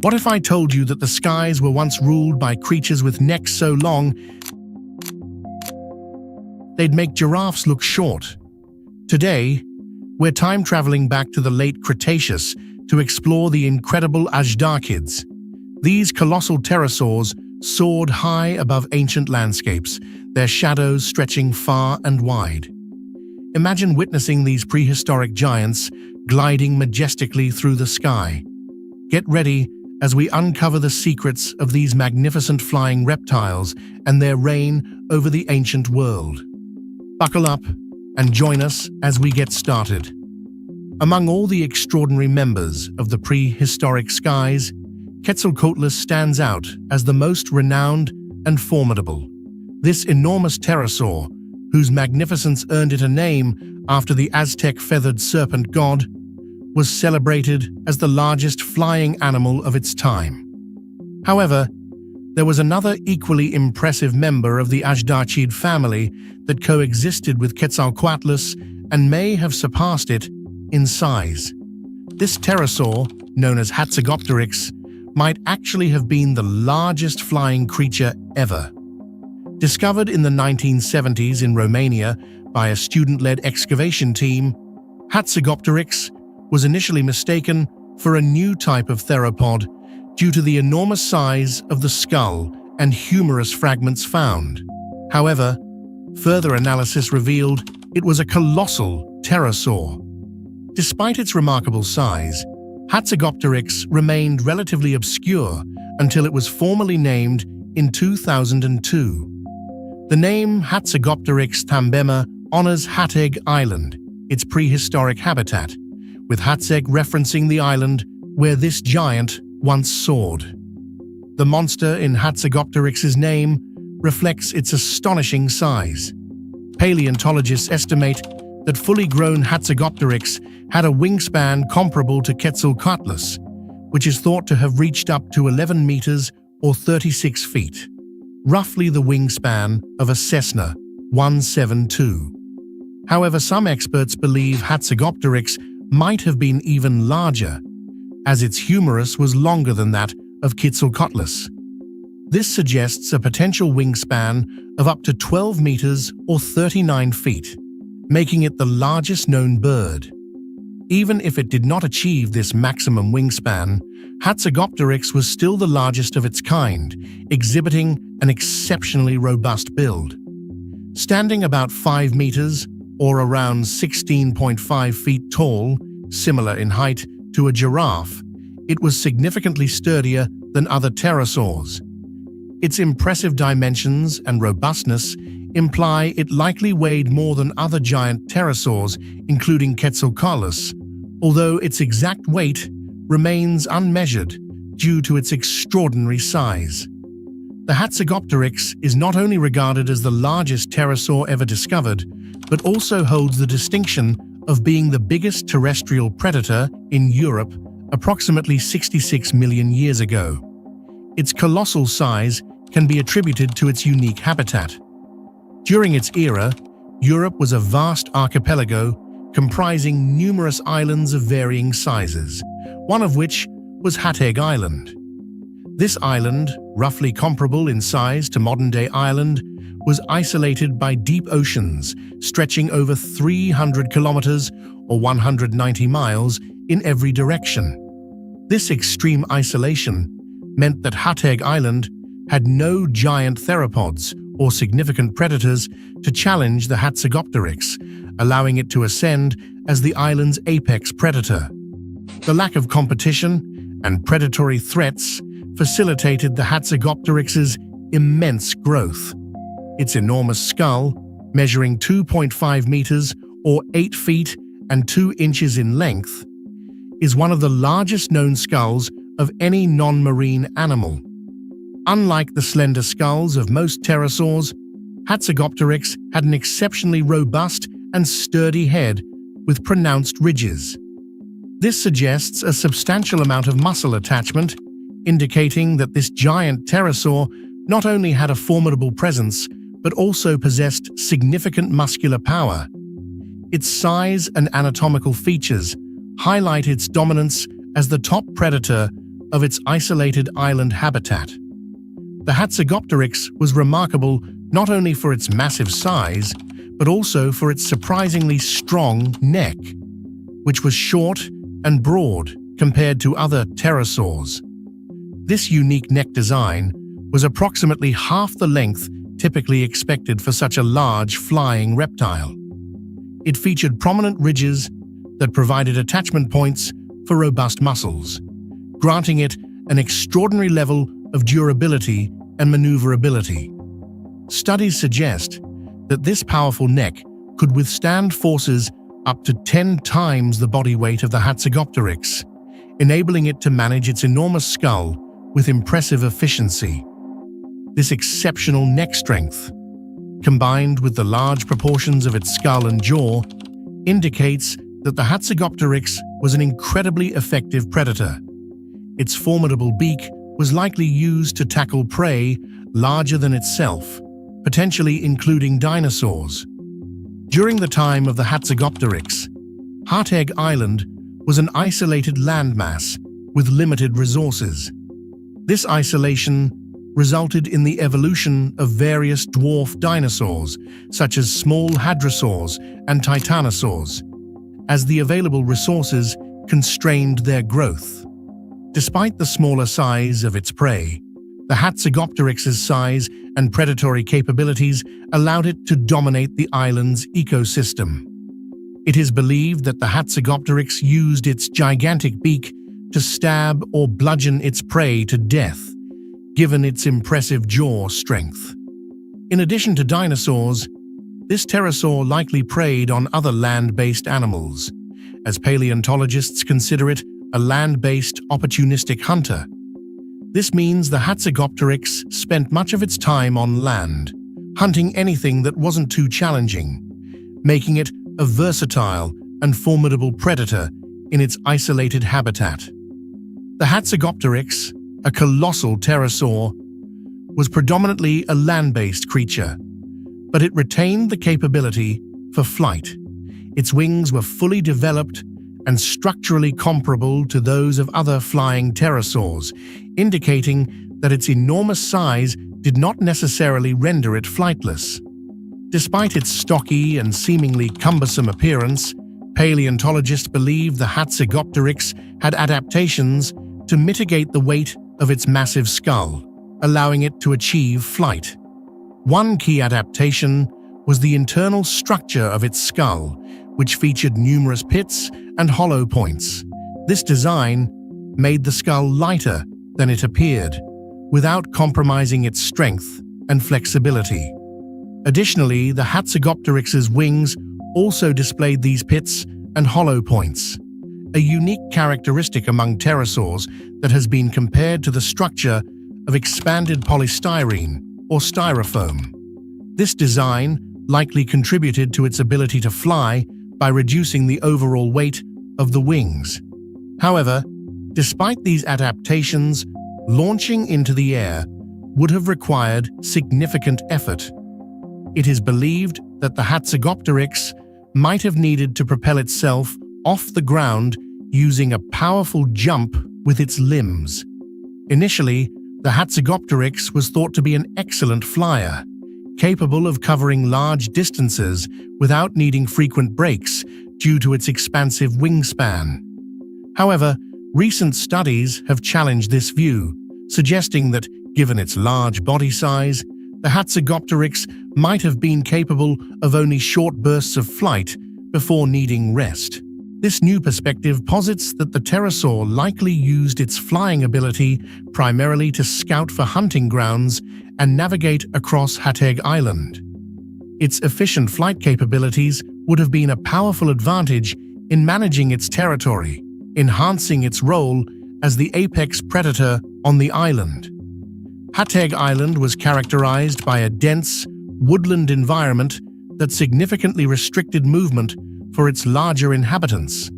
What if I told you that the skies were once ruled by creatures with necks so long they'd make giraffes look short? Today, we're time-traveling back to the late Cretaceous to explore the incredible azhdarchids. These colossal pterosaurs soared high above ancient landscapes, their shadows stretching far and wide. Imagine witnessing these prehistoric giants gliding majestically through the sky. Get ready as we uncover the secrets of these magnificent flying reptiles and their reign over the ancient world. Buckle up and join us as we get started. Among all the extraordinary members of the prehistoric skies, Quetzalcoatlus stands out as the most renowned and formidable. This enormous pterosaur, whose magnificence earned it a name after the Aztec feathered serpent god, was celebrated as the largest flying animal of its time. However, there was another equally impressive member of the azhdarchid family that coexisted with Quetzalcoatlus and may have surpassed it in size. This pterosaur, known as Hatzegopteryx, might actually have been the largest flying creature ever. Discovered in the 1970s in Romania by a student-led excavation team, Hatzegopteryx was initially mistaken for a new type of theropod due to the enormous size of the skull and humerus fragments found. However, further analysis revealed it was a colossal pterosaur. Despite its remarkable size, Hatzegopteryx remained relatively obscure until it was formally named in 2002. The name Hatzegopteryx tambema honors Hateg Island, its prehistoric habitat, with Hatzeg referencing the island where this giant once soared. The monster in Hatzegopteryx's name reflects its astonishing size. Paleontologists estimate that fully grown Hatzegopteryx had a wingspan comparable to Quetzalcoatlus, which is thought to have reached up to 11 meters or 36 feet, roughly the wingspan of a Cessna 172. However, some experts believe Hatzegopteryx might have been even larger, as its humerus was longer than that of Quetzalcoatlus. This suggests a potential wingspan of up to 12 meters or 39 feet, making it the largest known bird. Even if it did not achieve this maximum wingspan, Hatzegopteryx was still the largest of its kind, exhibiting an exceptionally robust build. Standing about 5 meters, or around 16.5 feet tall, similar in height to a giraffe, it was significantly sturdier than other pterosaurs. Its impressive dimensions and robustness imply it likely weighed more than other giant pterosaurs, including Quetzalcoatlus, although its exact weight remains unmeasured due to its extraordinary size. The Hatzegopteryx is not only regarded as the largest pterosaur ever discovered, but also holds the distinction of being the biggest terrestrial predator in Europe approximately 66 million years ago. Its colossal size can be attributed to its unique habitat. During its era, Europe was a vast archipelago comprising numerous islands of varying sizes, one of which was Hateg Island. This island, roughly comparable in size to modern-day Ireland, was isolated by deep oceans stretching over 300 kilometers or 190 miles in every direction. This extreme isolation meant that Hateg Island had no giant theropods or significant predators to challenge the Hatzegopteryx, allowing it to ascend as the island's apex predator. The lack of competition and predatory threats facilitated the Hatzegopteryx's immense growth. Its enormous skull, measuring 2.5 meters or 8 feet and 2 inches in length, is one of the largest known skulls of any non-marine animal. Unlike the slender skulls of most pterosaurs, Hatzegopteryx had an exceptionally robust and sturdy head with pronounced ridges. This suggests a substantial amount of muscle attachment, indicating that this giant pterosaur not only had a formidable presence, but also possessed significant muscular power. Its size and anatomical features highlight its dominance as the top predator of its isolated island habitat. The Hatzegopteryx was remarkable not only for its massive size, but also for its surprisingly strong neck, which was short and broad compared to other pterosaurs. This unique neck design was approximately half the length typically expected for such a large flying reptile. It featured prominent ridges that provided attachment points for robust muscles, granting it an extraordinary level of durability and maneuverability. Studies suggest that this powerful neck could withstand forces up to 10 times the body weight of the Hatzegopteryx, enabling it to manage its enormous skull with impressive efficiency. This exceptional neck strength, combined with the large proportions of its skull and jaw, indicates that the Hatzegopteryx was an incredibly effective predator. Its formidable beak was likely used to tackle prey larger than itself, potentially including dinosaurs. During the time of the Hatzegopteryx, Hateg Island was an isolated landmass with limited resources. This isolation resulted in the evolution of various dwarf dinosaurs, such as small hadrosaurs and titanosaurs, as the available resources constrained their growth. Despite the smaller size of its prey, the Hatzegopteryx's size and predatory capabilities allowed it to dominate the island's ecosystem. It is believed that the Hatzegopteryx used its gigantic beak to stab or bludgeon its prey to death, given its impressive jaw strength. In addition to dinosaurs, this pterosaur likely preyed on other land-based animals, as paleontologists consider it a land-based opportunistic hunter. This means the Hatzegopteryx spent much of its time on land, hunting anything that wasn't too challenging, making it a versatile and formidable predator in its isolated habitat. The Hatzegopteryx, a colossal pterosaur, was predominantly a land-based creature, but it retained the capability for flight. Its wings were fully developed and structurally comparable to those of other flying pterosaurs, indicating that its enormous size did not necessarily render it flightless. Despite its stocky and seemingly cumbersome appearance, paleontologists believe the Hatzegopteryx had adaptations to mitigate the weight of its massive skull, allowing it to achieve flight. One key adaptation was the internal structure of its skull, which featured numerous pits and hollow points. This design made the skull lighter than it appeared, without compromising its strength and flexibility. Additionally, the Hatzegopteryx's wings also displayed these pits and hollow points, a unique characteristic among pterosaurs that has been compared to the structure of expanded polystyrene or styrofoam. This design likely contributed to its ability to fly by reducing the overall weight of the wings. However, despite these adaptations, launching into the air would have required significant effort. It is believed that the Hatzegopteryx might have needed to propel itself off the ground using a powerful jump with its limbs. Initially, the Hatzegopteryx was thought to be an excellent flyer, capable of covering large distances without needing frequent breaks due to its expansive wingspan. However, recent studies have challenged this view, suggesting that, given its large body size, the Hatzegopteryx might have been capable of only short bursts of flight before needing rest. This new perspective posits that the pterosaur likely used its flying ability primarily to scout for hunting grounds and navigate across Hateg Island. Its efficient flight capabilities would have been a powerful advantage in managing its territory, enhancing its role as the apex predator on the island. Hateg Island was characterized by a dense, woodland environment that significantly restricted movement for its larger inhabitants.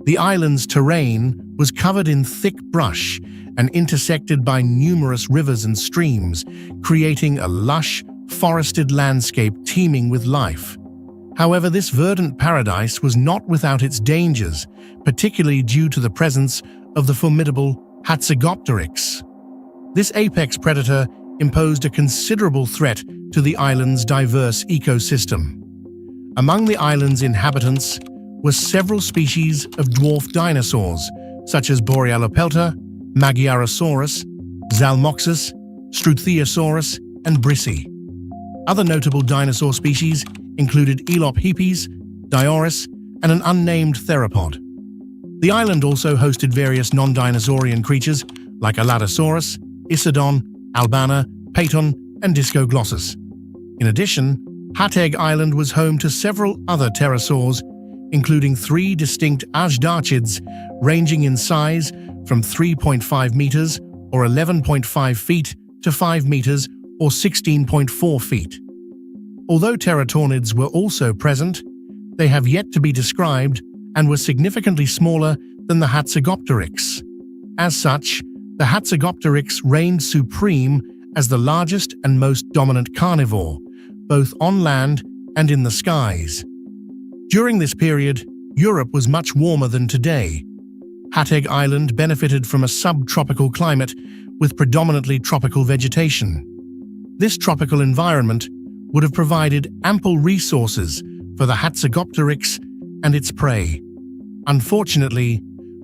The island's terrain was covered in thick brush and intersected by numerous rivers and streams, creating a lush, forested landscape teeming with life. However, this verdant paradise was not without its dangers, particularly due to the presence of the formidable Azhdarchid. This apex predator imposed a considerable threat to the island's diverse ecosystem. Among the island's inhabitants were several species of dwarf dinosaurs, such as Borealopelta, Magyarosaurus, Zalmoxis, Struthiosaurus, and Brissi. Other notable dinosaur species included Elopipes, Dioris, and an unnamed theropod. The island also hosted various non-dinosaurian creatures like Allodosaurus, Isodon, Albana, Paton, and Discoglossus. In addition, Hateg Island was home to several other pterosaurs, including 3 distinct azhdarchids ranging in size from 3.5 meters or 11.5 feet to 5 meters or 16.4 feet. Although pterosaurids were also present, they have yet to be described and were significantly smaller than the Azhdarchid. As such, the Azhdarchid reigned supreme as the largest and most dominant carnivore, both on land and in the skies. During this period, Europe was much warmer than today. Hateg Island benefited from a subtropical climate with predominantly tropical vegetation. This tropical environment would have provided ample resources for the Azhdarchid and its prey. Unfortunately,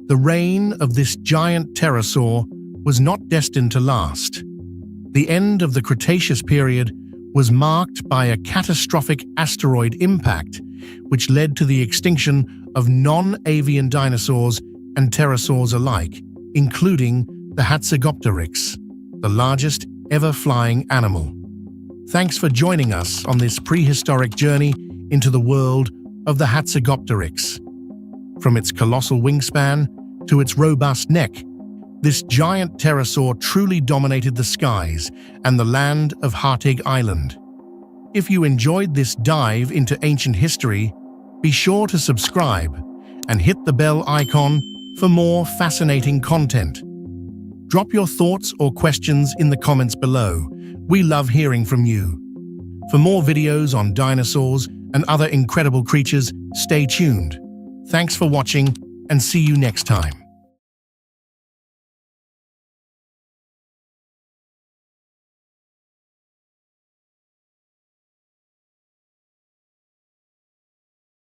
the reign of this giant pterosaur was not destined to last. The end of the Cretaceous period was marked by a catastrophic asteroid impact, which led to the extinction of non-avian dinosaurs and pterosaurs alike, including the Azhdarchid, the largest ever flying animal. Thanks for joining us on this prehistoric journey into the world of the Azhdarchid. From its colossal wingspan to its robust neck, this giant pterosaur truly dominated the skies and the land of Hateg Island. If you enjoyed this dive into ancient history, be sure to subscribe and hit the bell icon for more fascinating content. Drop your thoughts or questions in the comments below. We love hearing from you. For more videos on dinosaurs and other incredible creatures, stay tuned. Thanks for watching and see you next time.